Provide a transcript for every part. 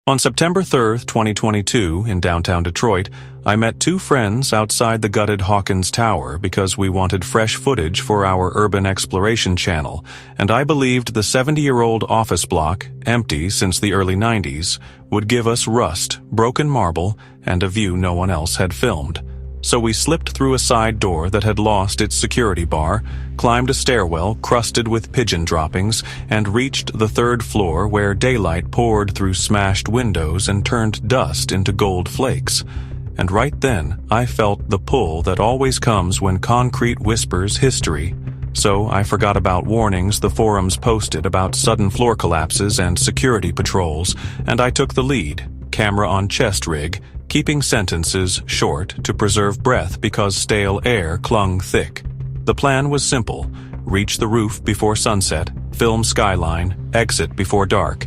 On September 3rd, 2022, in downtown Detroit, I met two friends outside the gutted Hawkins Tower because we wanted fresh footage for our urban exploration channel, and I believed the 70-year-old office block, empty since the early 90s, would give us rust, broken marble, and a view no one else had filmed. So we slipped through a side door that had lost its security bar, climbed a stairwell crusted with pigeon droppings, and reached the third floor where daylight poured through smashed windows and turned dust into gold flakes. And right then, I felt the pull that always comes when concrete whispers history. So I forgot about warnings the forums posted about sudden floor collapses and security patrols, and I took the lead, camera on chest rig, keeping sentences short to preserve breath because stale air clung thick. The plan was simple: reach the roof before sunset, film skyline, exit before dark.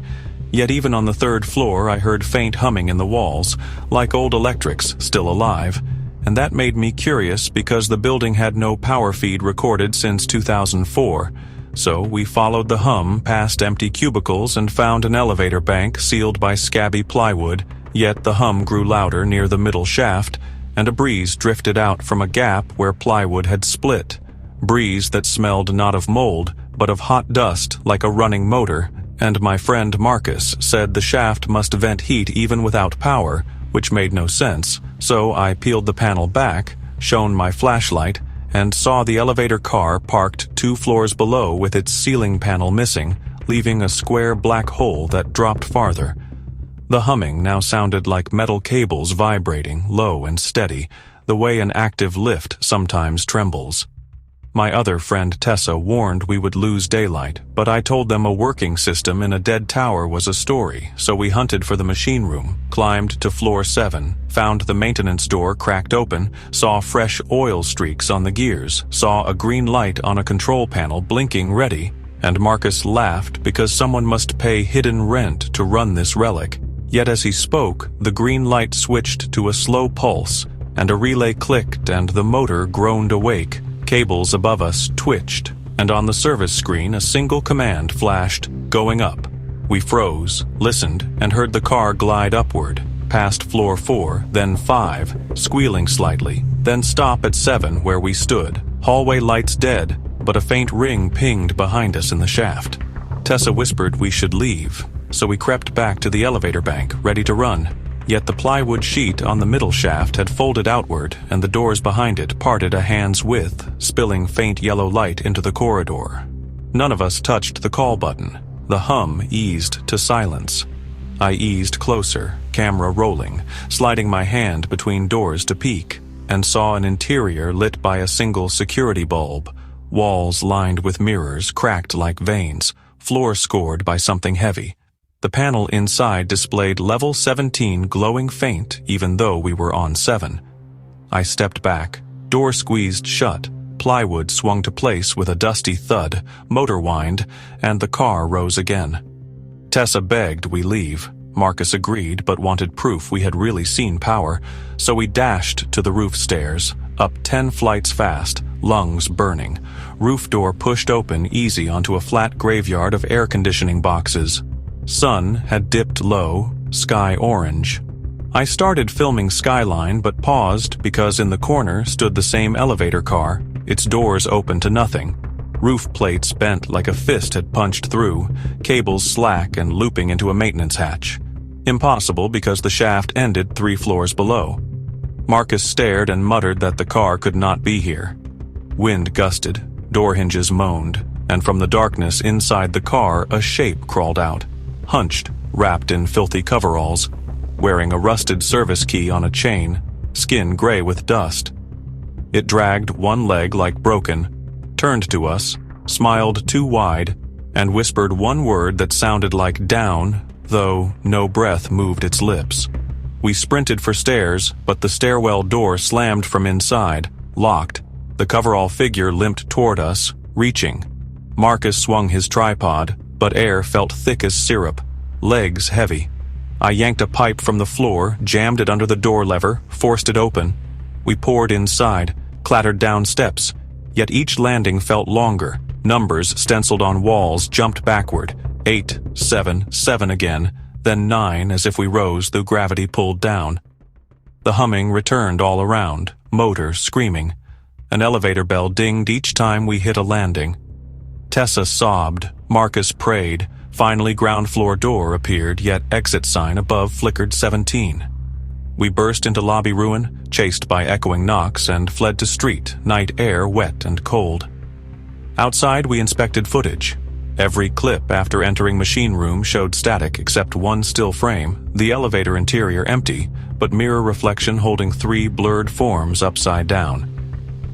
Yet even on the third floor I heard faint humming in the walls, like old electrics still alive, and that made me curious because the building had no power feed recorded since 2004. So we followed the hum past empty cubicles and found an elevator bank sealed by scabby plywood. Yet the hum grew louder near the middle shaft, and a breeze drifted out from a gap where plywood had split. Breeze that smelled not of mold, but of hot dust like a running motor, and my friend Marcus said the shaft must vent heat even without power, which made no sense, so I peeled the panel back, shone my flashlight, and saw the elevator car parked 2 floors below with its ceiling panel missing, leaving a square black hole that dropped farther. The humming now sounded like metal cables vibrating, low and steady, the way an active lift sometimes trembles. My other friend Tessa warned we would lose daylight, but I told them a working system in a dead tower was a story, so we hunted for the machine room, climbed to floor 7, found the maintenance door cracked open, saw fresh oil streaks on the gears, saw a green light on a control panel blinking ready, and Marcus laughed because someone must pay hidden rent to run this relic. Yet as he spoke, the green light switched to a slow pulse, and a relay clicked and the motor groaned awake. Cables above us twitched, and on the service screen a single command flashed, "Going up." We froze, listened, and heard the car glide upward, past floor 4, then 5, squealing slightly, then stop at 7 where we stood. Hallway lights dead, but a faint ring pinged behind us in the shaft. Tessa whispered we should leave, so we crept back to the elevator bank, ready to run. Yet the plywood sheet on the middle shaft had folded outward, and the doors behind it parted a hand's width, spilling faint yellow light into the corridor. None of us touched the call button. The hum eased to silence. I eased closer, camera rolling, sliding my hand between doors to peek, and saw an interior lit by a single security bulb, walls lined with mirrors cracked like veins, floor scored by something heavy. The panel inside displayed level 17 glowing faint even though we were on 7. I stepped back, door squeezed shut, plywood swung to place with a dusty thud, motor whined, and the car rose again. Tessa begged we leave. Marcus agreed but wanted proof we had really seen power, so we dashed to the roof stairs, up 10 flights fast, lungs burning. Roof door pushed open easy onto a flat graveyard of air conditioning boxes. Sun had dipped low, sky orange. I started filming skyline but paused because in the corner stood the same elevator car, its doors open to nothing. Roof plates bent like a fist had punched through, cables slack and looping into a maintenance hatch. Impossible because the shaft ended 3 floors below. Marcus stared and muttered that the car could not be here. Wind gusted, door hinges moaned, and from the darkness inside the car a shape crawled out. Hunched, wrapped in filthy coveralls, wearing a rusted service key on a chain, skin gray with dust. It dragged one leg like broken, turned to us, smiled too wide, and whispered one word that sounded like down, though no breath moved its lips. We sprinted for stairs, but the stairwell door slammed from inside, locked. The coverall figure limped toward us, reaching. Marcus swung his tripod, but air felt thick as syrup, legs heavy. I yanked a pipe from the floor, jammed it under the door lever, forced it open. We poured inside, clattered down steps, yet each landing felt longer. Numbers stenciled on walls jumped backward, 8, 7, 7 again, then 9 as if we rose through gravity pulled down. The humming returned all around, motors screaming. An elevator bell dinged each time we hit a landing. Tessa sobbed, Marcus prayed, finally ground floor door appeared, yet exit sign above flickered 17. We burst into lobby ruin, chased by echoing knocks, and fled to street, night air wet and cold. Outside we inspected footage. Every clip after entering machine room showed static except one still frame, the elevator interior empty, but mirror reflection holding 3 blurred forms upside down.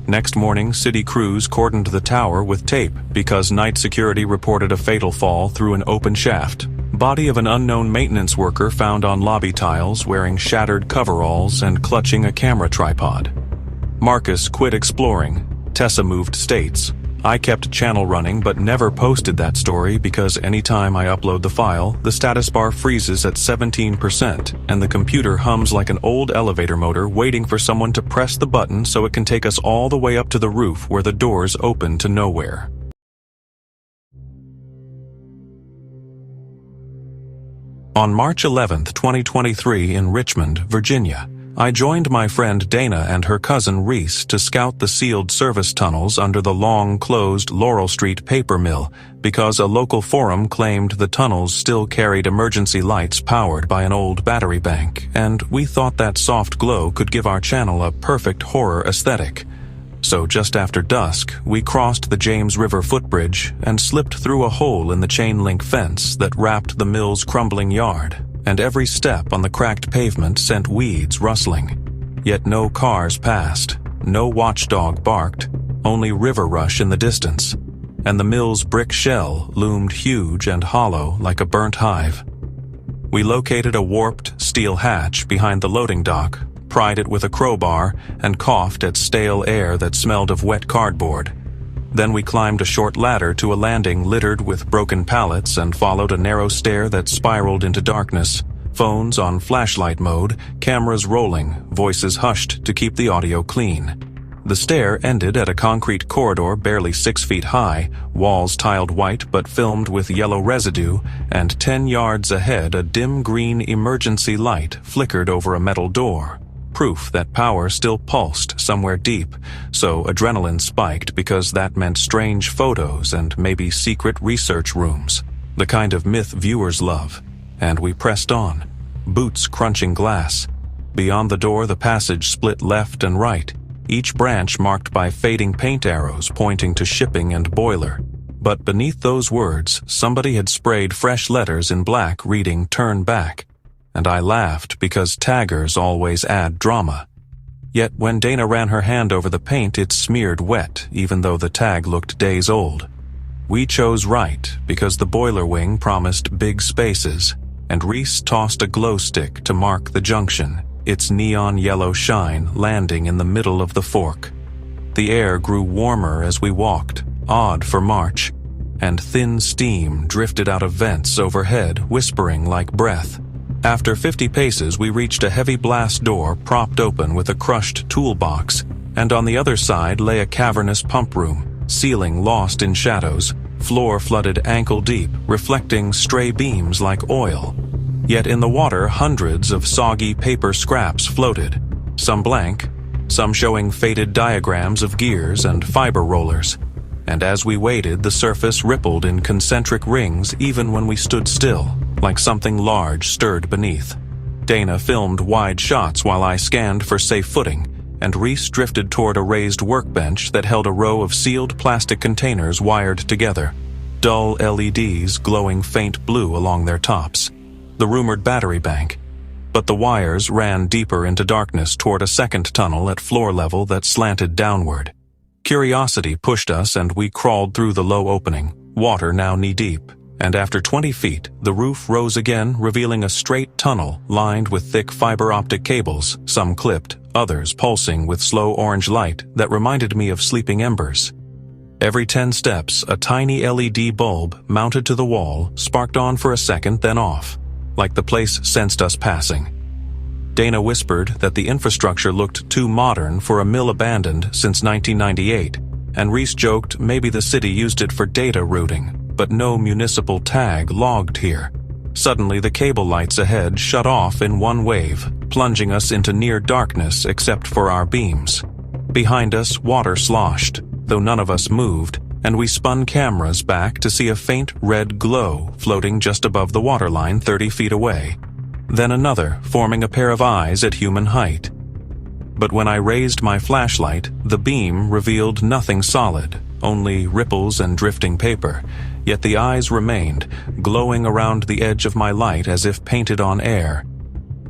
Next morning, city crews cordoned the tower with tape because night security reported a fatal fall through an open shaft. Body of an unknown maintenance worker found on lobby tiles wearing shattered coveralls and clutching a camera tripod. Marcus quit exploring. Tessa moved states. I kept channel running but never posted that story because anytime I upload the file, the status bar freezes at 17% and the computer hums like an old elevator motor waiting for someone to press the button so it can take us all the way up to the roof where the doors open to nowhere. On March 11, 2023 in Richmond, Virginia, I joined my friend Dana and her cousin Reese to scout the sealed service tunnels under the long-closed Laurel Street paper mill because a local forum claimed the tunnels still carried emergency lights powered by an old battery bank, and we thought that soft glow could give our channel a perfect horror aesthetic. So just after dusk, we crossed the James River footbridge and slipped through a hole in the chain-link fence that wrapped the mill's crumbling yard, and every step on the cracked pavement sent weeds rustling. Yet no cars passed, no watchdog barked, only river rush in the distance, and the mill's brick shell loomed huge and hollow like a burnt hive. We located a warped steel hatch behind the loading dock, pried it with a crowbar, and coughed at stale air that smelled of wet cardboard. Then we climbed a short ladder to a landing littered with broken pallets and followed a narrow stair that spiraled into darkness. Phones on flashlight mode, cameras rolling, voices hushed to keep the audio clean. The stair ended at a concrete corridor barely 6 feet high, walls tiled white but filmed with yellow residue, and 10 yards ahead a dim green emergency light flickered over a metal door. Proof that power still pulsed somewhere deep, so adrenaline spiked because that meant strange photos and maybe secret research rooms, the kind of myth viewers love. And we pressed on, boots crunching glass. Beyond the door the passage split left and right, each branch marked by fading paint arrows pointing to shipping and boiler. But beneath those words, somebody had sprayed fresh letters in black reading "Turn Back." And I laughed because taggers always add drama. Yet when Dana ran her hand over the paint, it smeared wet, even though the tag looked days old. We chose right because the boiler wing promised big spaces, and Reese tossed a glow stick to mark the junction, its neon yellow shine landing in the middle of the fork. The air grew warmer as we walked, odd for March, and thin steam drifted out of vents overhead, whispering like breath. After 50 paces, we reached a heavy blast door propped open with a crushed toolbox, and on the other side lay a cavernous pump room, ceiling lost in shadows, floor flooded ankle deep, reflecting stray beams like oil. Yet in the water, hundreds of soggy paper scraps floated, some blank, some showing faded diagrams of gears and fiber rollers. And as we waited, the surface rippled in concentric rings even when we stood still, like something large stirred beneath. Dana filmed wide shots while I scanned for safe footing, and Reese drifted toward a raised workbench that held a row of sealed plastic containers wired together, dull LEDs glowing faint blue along their tops. The rumored battery bank. But the wires ran deeper into darkness toward a second tunnel at floor level that slanted downward. Curiosity pushed us and we crawled through the low opening, water now knee-deep, and after 20 feet, the roof rose again, revealing a straight tunnel lined with thick fiber-optic cables, some clipped, others pulsing with slow orange light that reminded me of sleeping embers. Every 10 steps, a tiny LED bulb mounted to the wall sparked on for a second, then off, like the place sensed us passing. Dana whispered that the infrastructure looked too modern for a mill abandoned since 1998, and Reese joked maybe the city used it for data routing, but no municipal tag logged here. Suddenly, the cable lights ahead shut off in one wave, plunging us into near darkness except for our beams. Behind us, water sloshed, though none of us moved, and we spun cameras back to see a faint red glow floating just above the waterline 30 feet away. Then another, forming a pair of eyes at human height. But when I raised my flashlight, the beam revealed nothing solid, only ripples and drifting paper, yet the eyes remained, glowing around the edge of my light as if painted on air.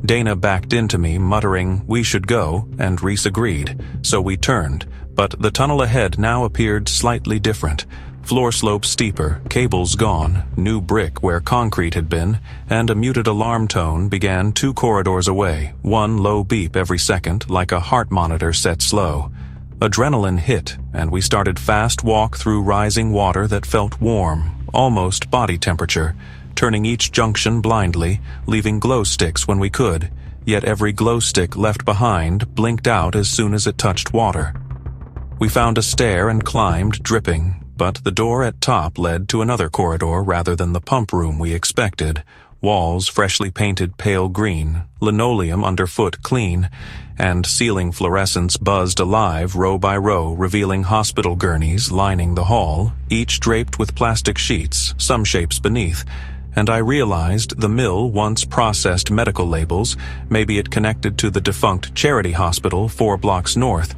Dana backed into me, muttering, "We should go," and Reese agreed, so we turned, but the tunnel ahead now appeared slightly different. Floor slope steeper, cables gone, new brick where concrete had been, and a muted alarm tone began 2 corridors away, one low beep every second like a heart monitor set slow. Adrenaline hit, and we started fast walk through rising water that felt warm, almost body temperature, turning each junction blindly, leaving glow sticks when we could, yet every glow stick left behind blinked out as soon as it touched water. We found a stair and climbed, dripping, but the door at top led to another corridor rather than the pump room we expected. Walls freshly painted pale green, linoleum underfoot clean, and ceiling fluorescents buzzed alive row by row, revealing hospital gurneys lining the hall, each draped with plastic sheets, some shapes beneath. And I realized the mill once processed medical labels, maybe it connected to the defunct charity hospital 4 blocks north.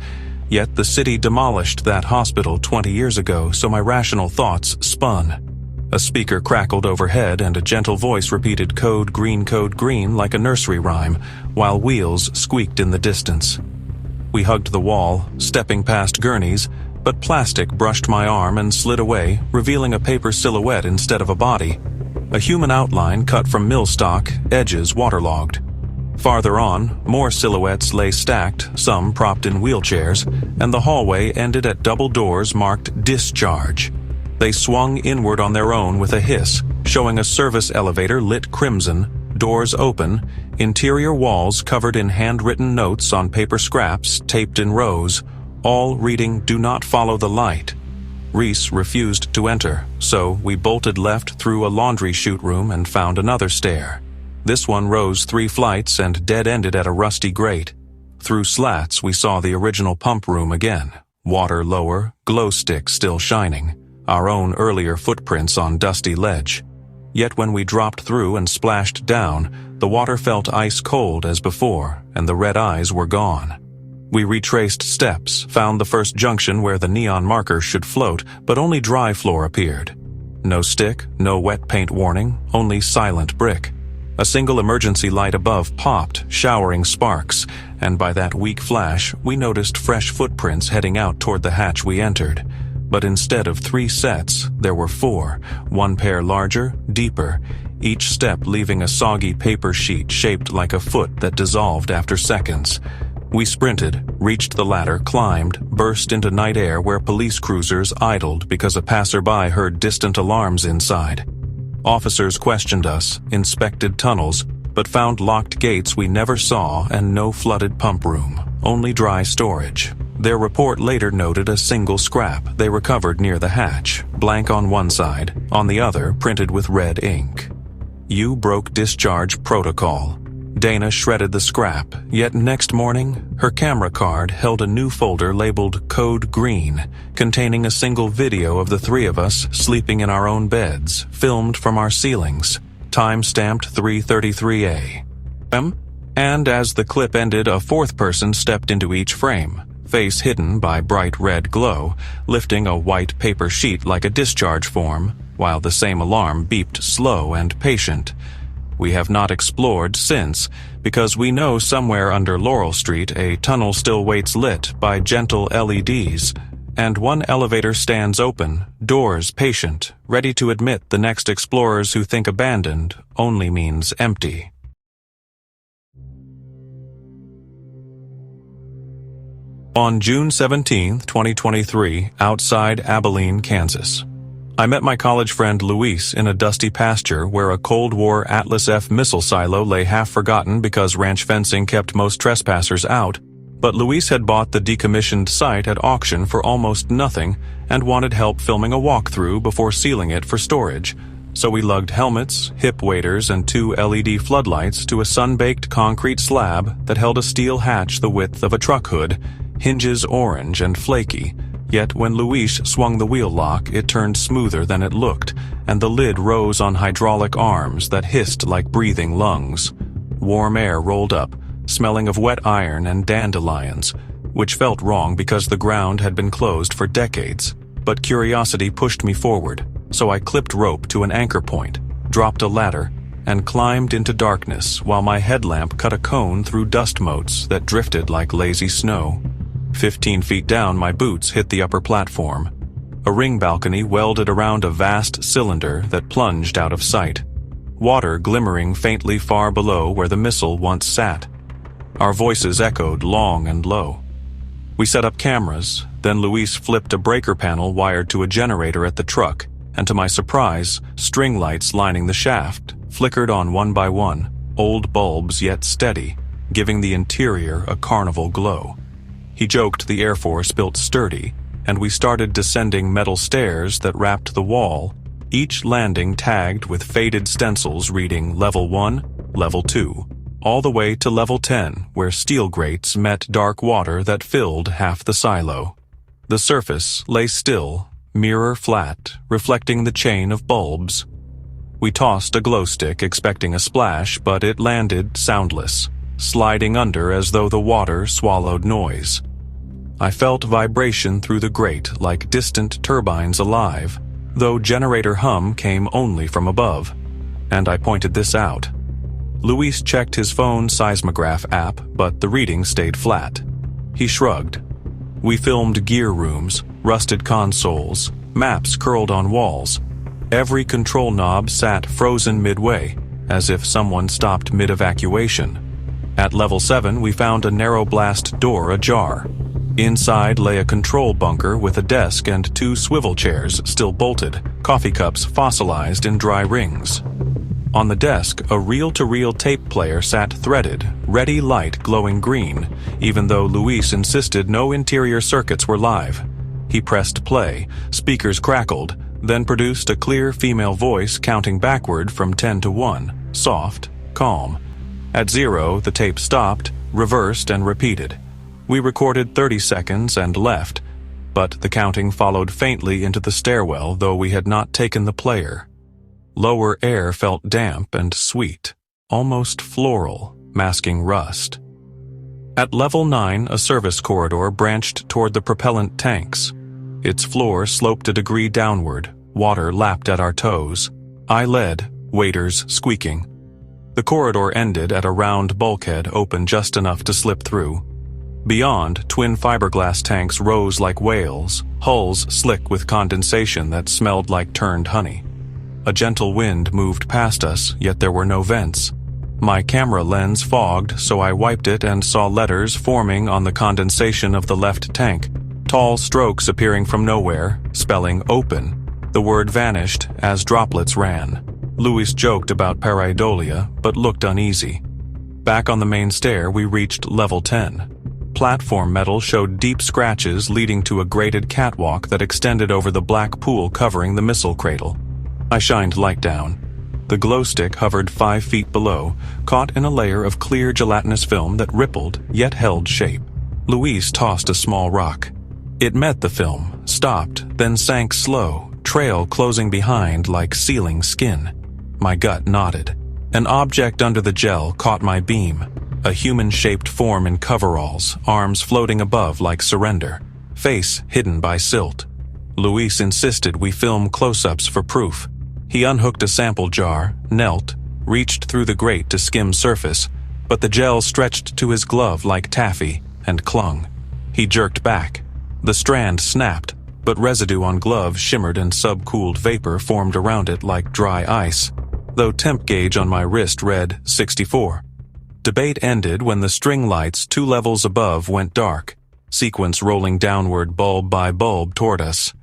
Yet the city demolished that hospital 20 years ago, so my rational thoughts spun. A speaker crackled overhead and a gentle voice repeated code green like a nursery rhyme, while wheels squeaked in the distance. We hugged the wall, stepping past gurneys, but plastic brushed my arm and slid away, revealing a paper silhouette instead of a body. A human outline cut from millstock, edges waterlogged. Farther on, more silhouettes lay stacked, some propped in wheelchairs, and the hallway ended at double doors marked discharge. They swung inward on their own with a hiss, showing a service elevator lit crimson, doors open, interior walls covered in handwritten notes on paper scraps taped in rows, all reading "Do not follow the light." Reese refused to enter, so we bolted left through a laundry chute room and found another stair. This one rose 3 flights and dead-ended at a rusty grate. Through slats we saw the original pump room again, water lower, glow stick still shining, our own earlier footprints on dusty ledge. Yet when we dropped through and splashed down, the water felt ice cold as before, and the red eyes were gone. We retraced steps, found the first junction where the neon marker should float, but only dry floor appeared. No stick, no wet paint warning, only silent brick. A single emergency light above popped, showering sparks, and by that weak flash, we noticed fresh footprints heading out toward the hatch we entered. But instead of 3 sets, there were 4, 1 pair larger, deeper, each step leaving a soggy paper sheet shaped like a foot that dissolved after seconds. We sprinted, reached the ladder, climbed, burst into night air where police cruisers idled because a passerby heard distant alarms inside. Officers questioned us, inspected tunnels, but found locked gates we never saw and no flooded pump room, only dry storage. Their report later noted a single scrap they recovered near the hatch, blank on one side, on the other printed with red ink. "You broke discharge protocol." Dana shredded the scrap, yet next morning, her camera card held a new folder labeled Code Green, containing a single video of the 3 of us sleeping in our own beds, filmed from our ceilings, time-stamped 3:33 a.m. And as the clip ended, a 4th person stepped into each frame, face hidden by bright red glow, lifting a white paper sheet like a discharge form, while the same alarm beeped slow and patient. We have not explored since, because we know somewhere under Laurel Street a tunnel still waits lit by gentle LEDs, and one elevator stands open, doors patient, ready to admit the next explorers who think abandoned only means empty. On June 17, 2023, outside Abilene, Kansas, I met my college friend Luis in a dusty pasture where a Cold War Atlas F missile silo lay half forgotten because ranch fencing kept most trespassers out, but Luis had bought the decommissioned site at auction for almost nothing and wanted help filming a walkthrough before sealing it for storage. So we lugged helmets, hip waders, and 2 LED floodlights to a sun-baked concrete slab that held a steel hatch the width of a truck hood, hinges orange and flaky, yet when Luis swung the wheel lock, it turned smoother than it looked, and the lid rose on hydraulic arms that hissed like breathing lungs. Warm air rolled up, smelling of wet iron and dandelions, which felt wrong because the ground had been closed for decades. But curiosity pushed me forward, so I clipped rope to an anchor point, dropped a ladder, and climbed into darkness while my headlamp cut a cone through dust motes that drifted like lazy snow. 15 feet down, my boots hit the upper platform. A ring balcony welded around a vast cylinder that plunged out of sight, water glimmering faintly far below where the missile once sat. Our voices echoed long and low. We set up cameras, then Luis flipped a breaker panel wired to a generator at the truck, and to my surprise, string lights lining the shaft flickered on one by one, old bulbs yet steady, giving the interior a carnival glow. He joked the Air Force built sturdy, and we started descending metal stairs that wrapped the wall, each landing tagged with faded stencils reading Level 1, Level 2, all the way to Level 10, where steel grates met dark water that filled half the silo. The surface lay still, mirror flat, reflecting the chain of bulbs. We tossed a glow stick expecting a splash, but it landed soundless, sliding under as though the water swallowed noise. I felt vibration through the grate like distant turbines alive, though generator hum came only from above, and I pointed this out. Luis checked his phone's seismograph app, but the reading stayed flat. He shrugged. We filmed gear rooms, rusted consoles, maps curled on walls. Every control knob sat frozen midway, as if someone stopped mid-evacuation. At Level 7, we found a narrow blast door ajar. Inside lay a control bunker with a desk and 2 swivel chairs still bolted, coffee cups fossilized in dry rings. On the desk, a reel-to-reel tape player sat threaded, ready light glowing green, even though Luis insisted no interior circuits were live. He pressed play, speakers crackled, then produced a clear female voice counting backward from 10 to 1, soft, calm. At 0, the tape stopped, reversed, and repeated. We recorded 30 seconds and left, but the counting followed faintly into the stairwell, though we had not taken the player. Lower air felt damp and sweet, almost floral, masking rust. At Level 9, a service corridor branched toward the propellant tanks. Its floor sloped a degree downward, water lapped at our toes. I led, waders squeaking. The corridor ended at a round bulkhead open just enough to slip through. Beyond, twin fiberglass tanks rose like whales, hulls slick with condensation that smelled like turned honey. A gentle wind moved past us, yet there were no vents. My camera lens fogged, so I wiped it and saw letters forming on the condensation of the left tank, tall strokes appearing from nowhere, spelling open. The word vanished as droplets ran. Luis joked about pareidolia, but looked uneasy. Back on the main stair, we reached Level 10. Platform metal showed deep scratches leading to a grated catwalk that extended over the black pool covering the missile cradle. I shined light down. The glow stick hovered 5 feet below, caught in a layer of clear gelatinous film that rippled yet held shape. Luis tossed a small rock. It met the film, stopped, then sank slow, trail closing behind like sealing skin. My gut nodded. An object under the gel caught my beam. A human-shaped form in coveralls, arms floating above like surrender, face hidden by silt. Luis insisted we film close-ups for proof. He unhooked a sample jar, knelt, reached through the grate to skim surface, but the gel stretched to his glove like taffy and clung. He jerked back. The strand snapped, but residue on glove shimmered and subcooled vapor formed around it like dry ice, though temp gauge on my wrist read 64. Debate ended when the string lights 2 levels above went dark, sequence rolling downward bulb by bulb toward us.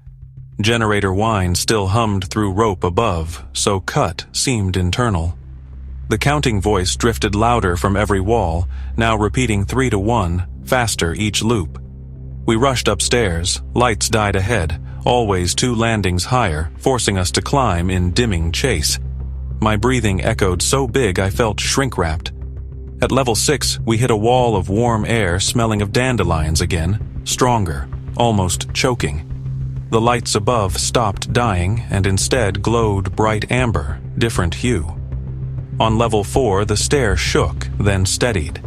Generator whine still hummed through rope above, so cut seemed internal. The counting voice drifted louder from every wall, now repeating 3 to 1, faster each loop. We rushed upstairs, lights died ahead, always 2 landings higher, forcing us to climb in dimming chase. My breathing echoed so big I felt shrink-wrapped. At level 6, we hit a wall of warm air smelling of dandelions again, stronger, almost choking. The lights above stopped dying and instead glowed bright amber, different hue. On level 4, the stair shook, then steadied.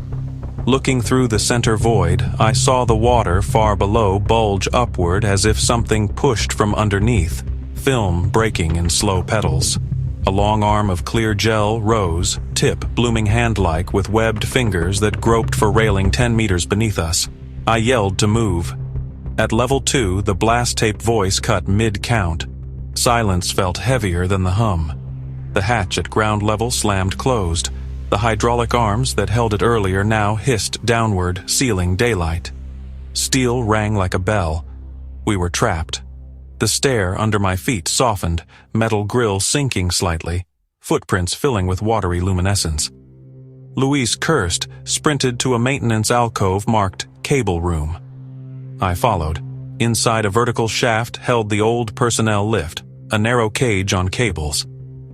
Looking through the center void, I saw the water far below bulge upward as if something pushed from underneath, film breaking in slow petals. A long arm of clear gel rose, tip blooming hand-like with webbed fingers that groped for railing 10 meters beneath us. I yelled to move. At level 2, the blast tape voice cut mid-count. Silence felt heavier than the hum. The hatch at ground level slammed closed. The hydraulic arms that held it earlier now hissed downward, sealing daylight. Steel rang like a bell. We were trapped. The stair under my feet softened, metal grill sinking slightly, footprints filling with watery luminescence. Louise cursed, sprinted to a maintenance alcove marked cable room. I followed. Inside a vertical shaft held the old personnel lift, a narrow cage on cables.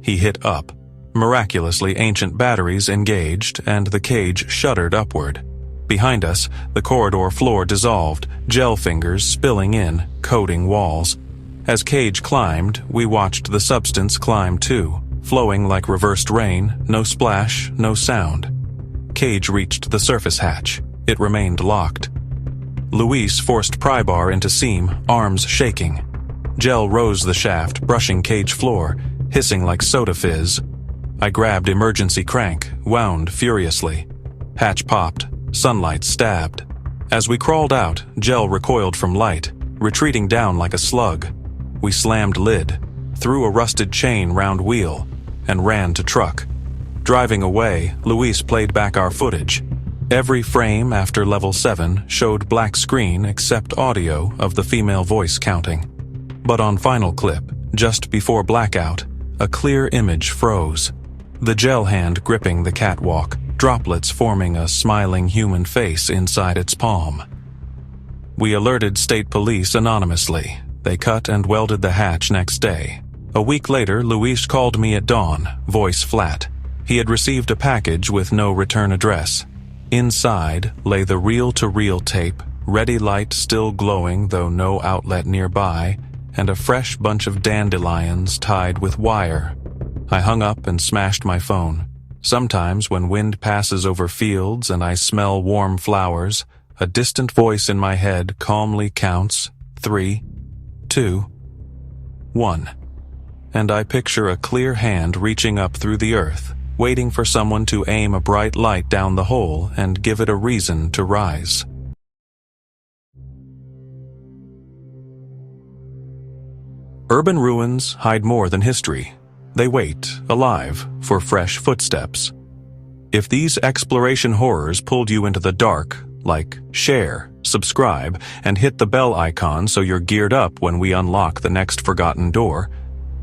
He hit up. Miraculously, ancient batteries engaged, and the cage shuddered upward. Behind us, the corridor floor dissolved, gel fingers spilling in, coating walls. As Cage climbed, we watched the substance climb too, flowing like reversed rain, no splash, no sound. Cage reached the surface hatch. It remained locked. Luis forced pry bar into seam, arms shaking. Gel rose the shaft, brushing cage floor, hissing like soda fizz. I grabbed emergency crank, wound furiously. Hatch popped, sunlight stabbed. As we crawled out, Gel recoiled from light, retreating down like a slug. We slammed lid, threw a rusted chain round wheel, and ran to truck. Driving away, Luis played back our footage. Every frame after level 7 showed black screen except audio of the female voice counting. But on final clip, just before blackout, a clear image froze. The gel hand gripping the catwalk, droplets forming a smiling human face inside its palm. We alerted state police anonymously. They cut and welded the hatch next day. A week later, Luis called me at dawn, voice flat. He had received a package with no return address. Inside lay the reel-to-reel tape, ready light still glowing though no outlet nearby, and a fresh bunch of dandelions tied with wire. I hung up and smashed my phone. Sometimes when wind passes over fields and I smell warm flowers, a distant voice in my head calmly counts 3, 2, 1. And I picture a clear hand reaching up through the earth, waiting for someone to aim a bright light down the hole and give it a reason to rise. Urban ruins hide more than history. They wait, alive, for fresh footsteps. If these exploration horrors pulled you into the dark, like share, subscribe, and hit the bell icon so you're geared up when we unlock the next forgotten door,